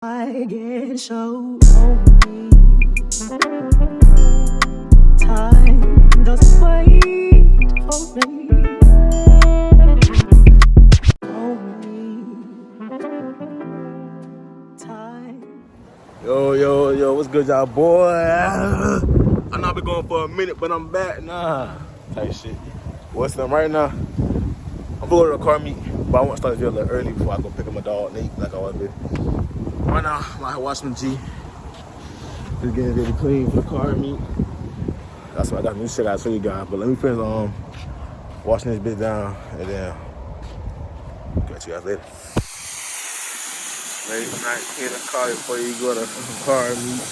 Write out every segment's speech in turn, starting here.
I get so lonely. Time doesn't wait for me. Time. Yo, what's good, y'all, boy? I know I've been going for a minute, but I'm back now. Type shit. What's up right now? I'm going to a car meet, but I want to start the video a little early before I go pick up my dog, Nate, like I always do. Right now, I'm out here watching G. Just getting ready clean for the car meet. That's why I got new shit I'll show you guys. But let me finish washing this bitch down, and then catch you guys later. Late night clean the car before you go to car meet.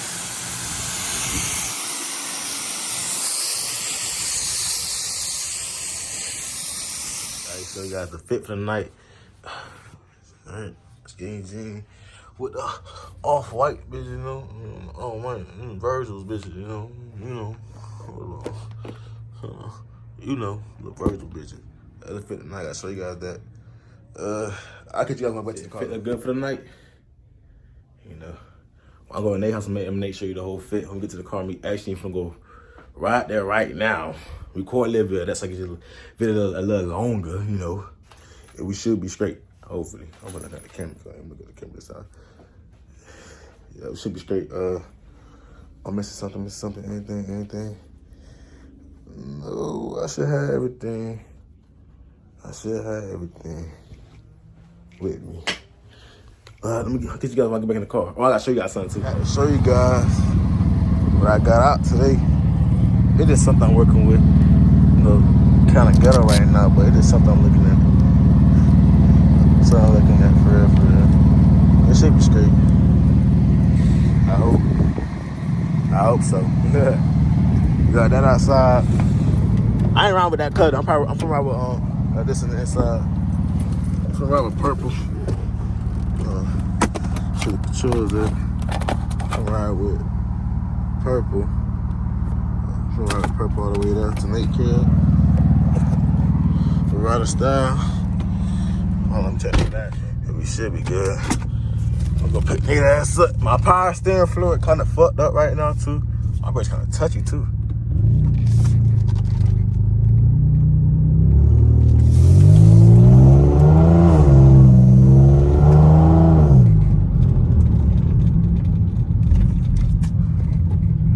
Alright, so you got the fit for the night. Alright, skinny jean with the off-white bitch, you know. Oh man, Virgil's bitches, you know. The Virgil bitches. That's the fit tonight. I'll show you guys that. I'll get you guys my back to the car. Fit look good for the night. You know, I'll go to Nate's house and make sure you the whole fit. When we get to the car meet, actually, I'm gonna go right there right now. Record a little video. That's like a video a little longer, you know. And we should be straight, hopefully. I'm gonna look at the camera. I'm gonna get the camera this side. Yeah, we should be straight. I'm missing something, anything. No, I should have everything. With me. Let me get you guys when I get back in the car. Oh, I gotta show you guys something too. I gotta show you guys what I got out today. It is something I'm working with. You know, kind of ghetto right now, but it is something I'm looking at. For real. It should be straight. I hope so. We got that outside. I ain't around with that cut. I'm from around with this and inside. I'm from around with purple. Should the patrols there. I'm riding with purple. I'm riding with purple all the way down to Nate Care. For rider style. Oh, let me check that. We should be good. I'm gonna pick nigga ass up. My power steering fluid kind of fucked up right now too. My brakes kind of touchy too.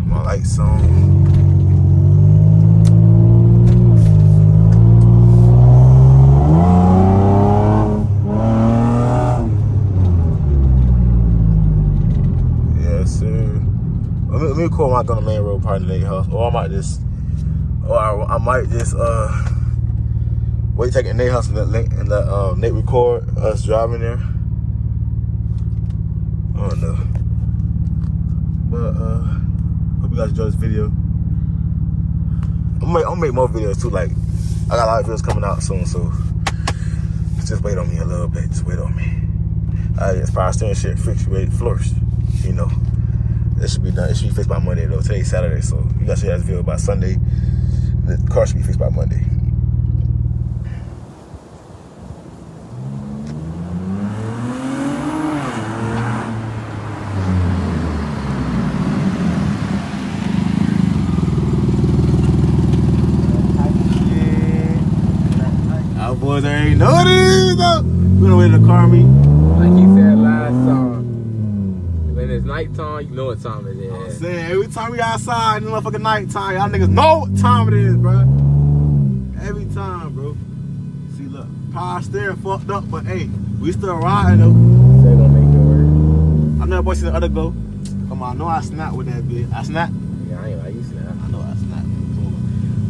Lights on. Yes, sir. Let me call when I go on the main road, probably Nate house, or I might just wait taking Nate house and let Nate record us driving there. I don't know, but hope you guys enjoy this video. I'll make more videos too. Like, I got a lot of videos coming out soon, so just wait on me a little bit. Just wait on me. As far as steering shit, fixed, ready to flourish. You know, it should be done. It should be fixed by Monday though. Today's Saturday, so you guys should have this video by Sunday. The car should be fixed by Monday. Boys ain't know this though. We gonna wait to the car meet. Like you said last song, when it's nighttime, you know what time it is. I'm saying, every time we outside in the motherfucking nighttime, y'all niggas know what time it is, bro. Every time, bro. See, look, power steering fucked up, but hey, we still riding though. Say don't make it work. I know that boy seen the other go. Come on, I know I snapped with that bitch. I snapped. Yeah, I ain't like you snap. I know I snapped.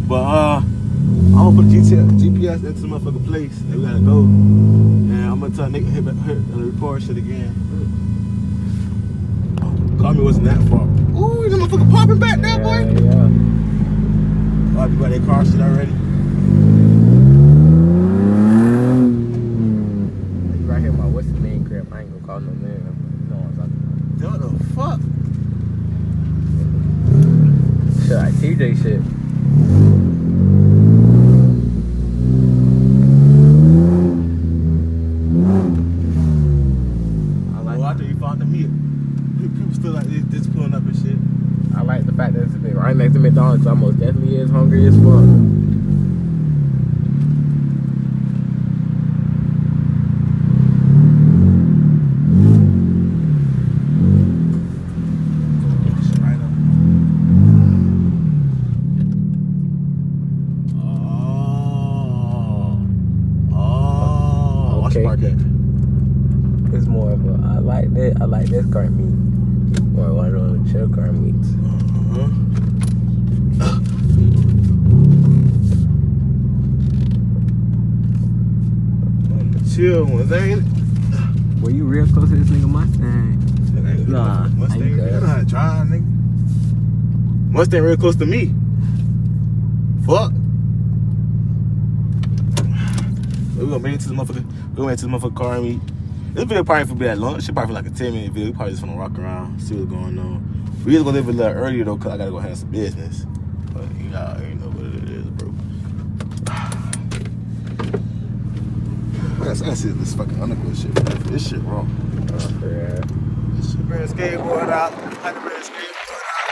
But I'm gonna put GPS into the motherfucking place that we gotta go. And I'm gonna tell Nick hit the report shit again. Call me wasn't that far. Ooh, the motherfucker popping back there, boy. Yeah. Oh, people got their car shit already. Right here, my what's the name crib? I ain't gonna call no man. You know what I'm talking What the fuck? Shit, like TJ shit. After you found the meat people still like this pulling up and shit. I like the fact that it's been right next to McDonald's. I most definitely is hungry as fuck. It's more of a I like this current meat. More one of those chill current meats. Chill ones, ain't it? Well, you real close to this nigga Mustang. Nah, Mustang, you know how to drive, nigga. Mustang real close to me. Fuck. We gonna make it to the motherfucker. We gonna make it to the motherfucker car and meet. This video probably for be that long. It should probably be like a 10-minute video. We probably just wanna rock around, see what's going on. We just gonna leave it a little earlier though, cause I gotta go handle some business. But you already know what it is, bro. I gotta see this fucking underwood shit, bro. This shit wrong. Oh, yeah. This shit bring a skateboard out. I had to bring a skateboard out.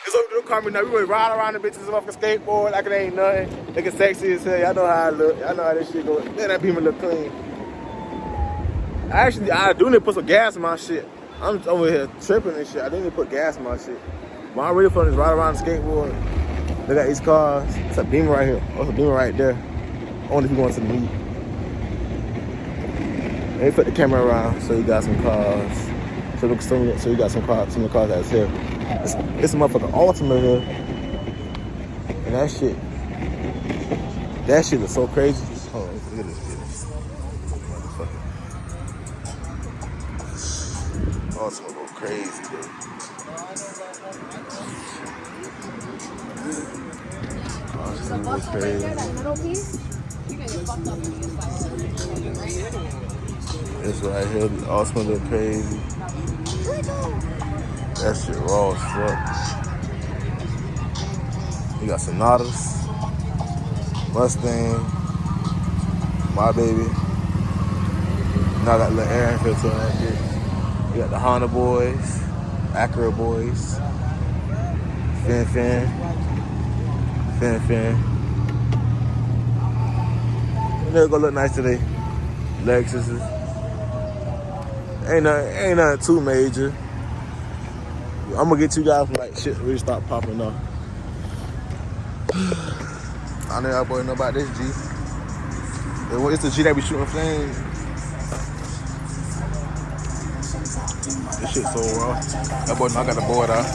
It's over to the car now. We gonna ride around the bitches off a skateboard like it ain't nothing. Looking sexy as hell. Y'all know how I look. Y'all know how this shit go. Then that beam look clean. I do need to put some gas in my shit. I'm over here tripping and shit. I do need to put gas in my shit. But I'm really fun to ride around the skateboard. Look at these cars. It's a beamer right here. Oh, it's a beamer right there. Only if you going to the meet. They put the camera around so you got some cars. So you got some of the cars that's here. It's a motherfucking Ultima here. And that shit is so crazy. Hold on, look at this bitch. Motherfucker. Ultima go crazy, dude. Ultima go crazy. This right here, the Ultima go crazy. That shit raw as fuck. You got Sonatas, Mustang, my baby. Now I got little Aaron filter on that shit. You got the Honda boys, Acura boys, Fin. They're gonna look nice today. Lexuses. Ain't nothing too major. I'm gonna get you guys from like shit really start popping off. I know y'all boys know about this G. It's the G that be shooting flames. This shit so raw. That boy know I got the board out.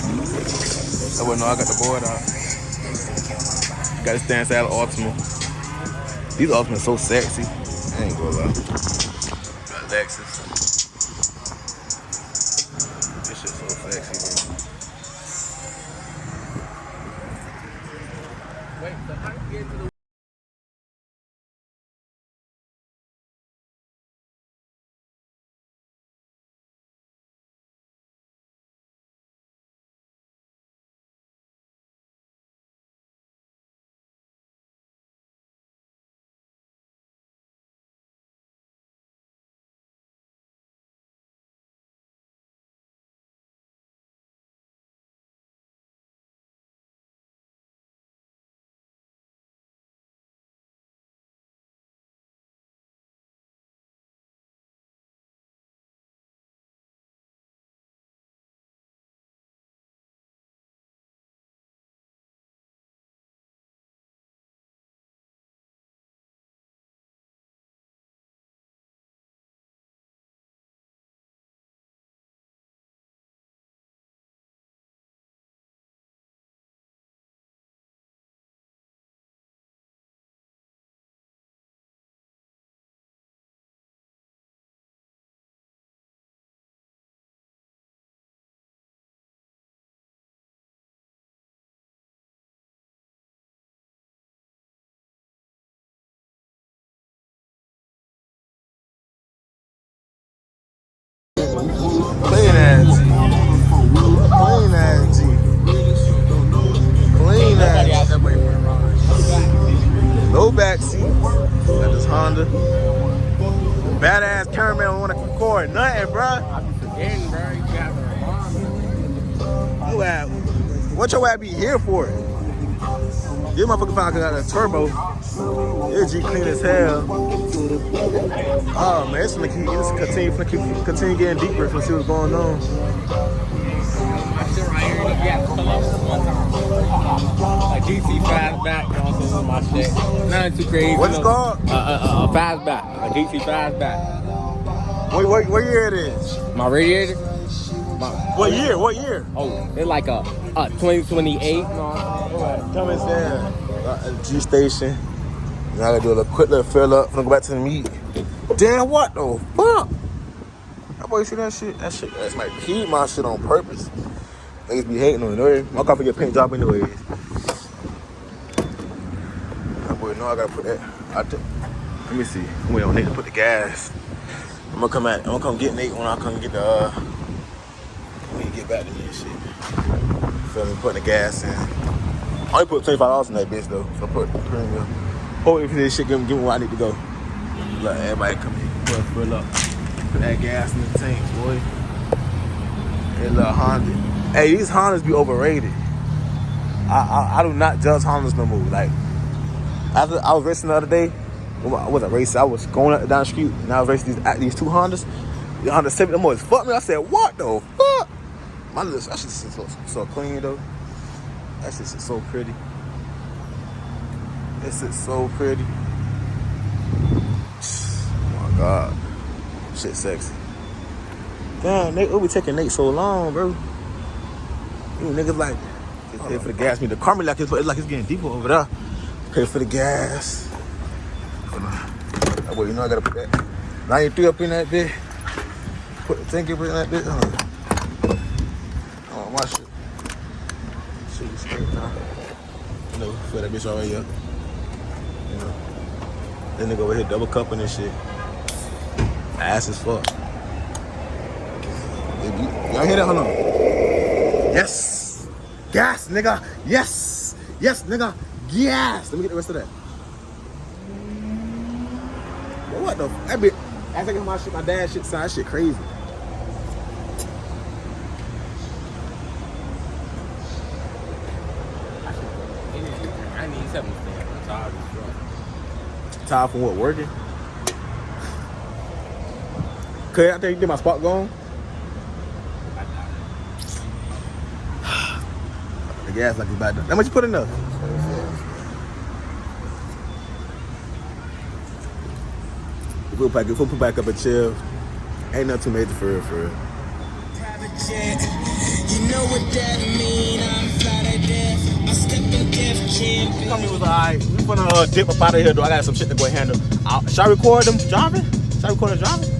Got this dance out of Ultima. These Ultimas so sexy. I ain't gonna lie. Got Lexus. This shit so sexy, bro. Wait, so how you get to the Clean ass G. No back seat. Got this Honda. Badass cameraman wanna record nothing, bruh. in, bro. You got the bomb. Your ass, what your ass be here for? This motherfucker found got a turbo. This G clean as hell. Oh man, it's continue getting deeper if we see what's going on. My shit right here, you got to pull up one time. A GT fastback, also was my shit. Nothing too crazy. What's it called? A fastback, a GT fastback. What year it is? My radiator? What year? What year? Oh, it's like a 2028. Come and stand. G station. Now I gotta do a little quick little fill up. Gonna go back to the meet. Damn, what the fuck? That boy see that shit? That's like keep my shit on purpose. Niggas be hating on it. My car get paint job anyways. That boy know I gotta put that out there. Let me see. I'm waiting on Nate to put the gas. I'm gonna come get Nate when I come get the when he get back to me and shit. Feel me? Putting the gas in. I only put $25 in that bitch though. So I put the premium. Hopefully if this shit give me where I need to go. Let everybody come in, fill up. Put that gas in the tank, boy. Hey, little Honda. Hey, these Hondas be overrated. I do not judge Hondas no more. Like, after I was racing the other day, I wasn't racing. I was going up down the street, and I was racing these two Hondas. The Honda Civic, them boys fucked me. I said, what the fuck? That shit's so clean, though. That shit's so pretty. This is so pretty. Oh, my God. Shit sexy. Damn, Nate, we be taking Nate so long, bro. You niggas like, pay for the gas. The car me like it's getting deeper over there. Pay for the gas. Well, you know I gotta put that 93 up in that bitch. Put the tank up in that bitch. Oh, my shit. Shit is straight now. You know, fill that bitch already up. You know. Then nigga over here double cupping and shit. Ass as fuck. Y'all hear that? Hold on. Yes. Gas, nigga. Yes. Yes, nigga. Yes. Let me get the rest of that. Well, what the? That bitch. Acting like my shit, my dad's shit, son. That shit crazy. I need something to stand. I'm tired as fuck. Tired from what? Working? Okay, I think you did my spot going. The gas like it's about to. How much you put in there? We'll put back up a chill. Ain't nothing too major for real, for real. Private jet, you know what that mean? I'm fly to death. I step in death champ. She told me it was alright. We gonna dip up out of here though. I got some shit to go handle. Should I record them driving? Should I record them driving?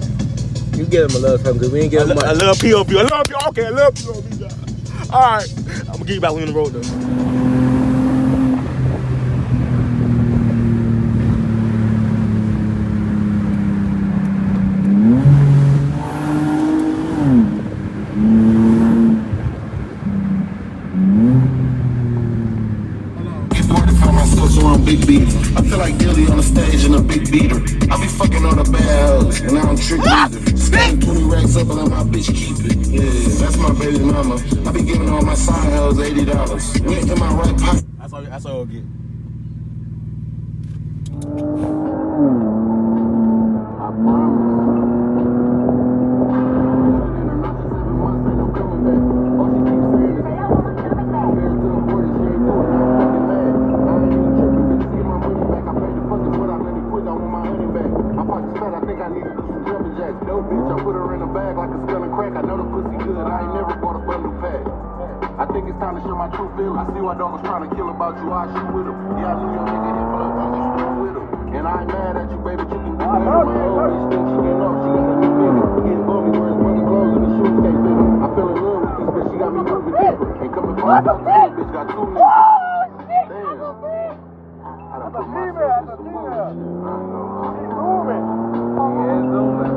You get him a little something because we ain't get him much. A little POV. A little POV. Okay, a little POV. Alright. I'm gonna give you back when you're on the road though. Big beat. I feel like Dilly on the stage in a big beater. I be fucking on the bells and I don't trick either. Spend 20 racks up and let my bitch keep it. Yeah, that's my baby mama. I be giving all my side hoes $80. Went in my right pocket. That's all I'll get. I promise. I see why dog was trying to kill about you. I shoot with him. Yeah, I knew your nigga hit blood. I'm just screwing with him. And I ain't mad at you, baby. You can do better. My old bitch thinks she ain't off. She got a new nigga. Getting bummy where his mother clothes and the shoes can't fit him. I fell in love with this bitch. She got me moving different. Ain't coming from the fuck shit. Bitch got two niggas. Damn. I done put myself in some bullshit. I ain't gonna lie. She's moving. Yeah, zooming.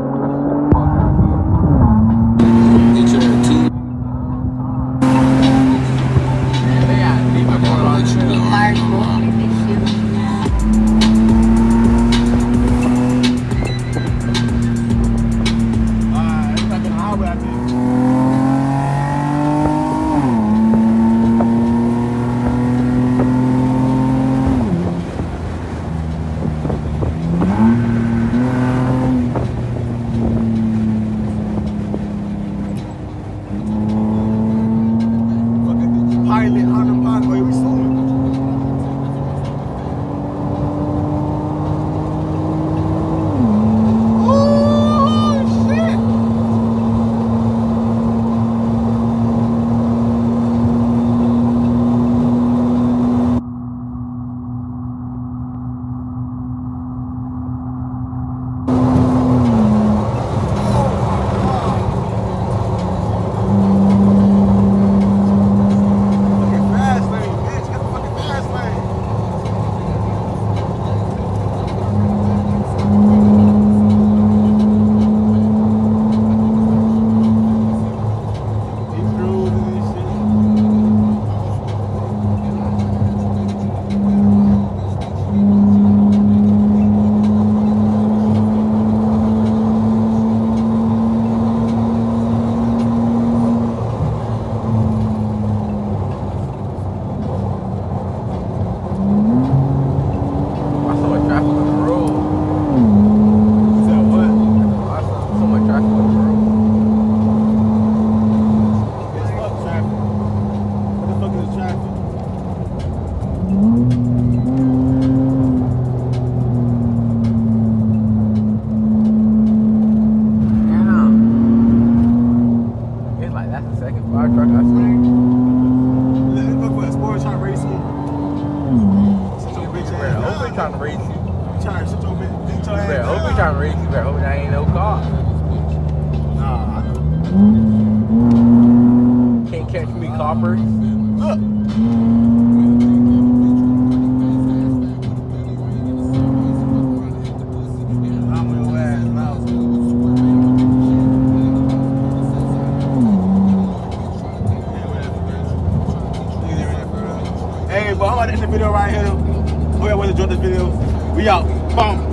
Get your teeth. trying to race you. Trying to sit your bitch. You better hope he trying to race you. Better hope that ain't no car. Nah, I know. Can't catch me, copper. Look. I'm your ass now. Hey, but I'm about to end the video right here. Hope y'all want to enjoy this video. We out. Boom.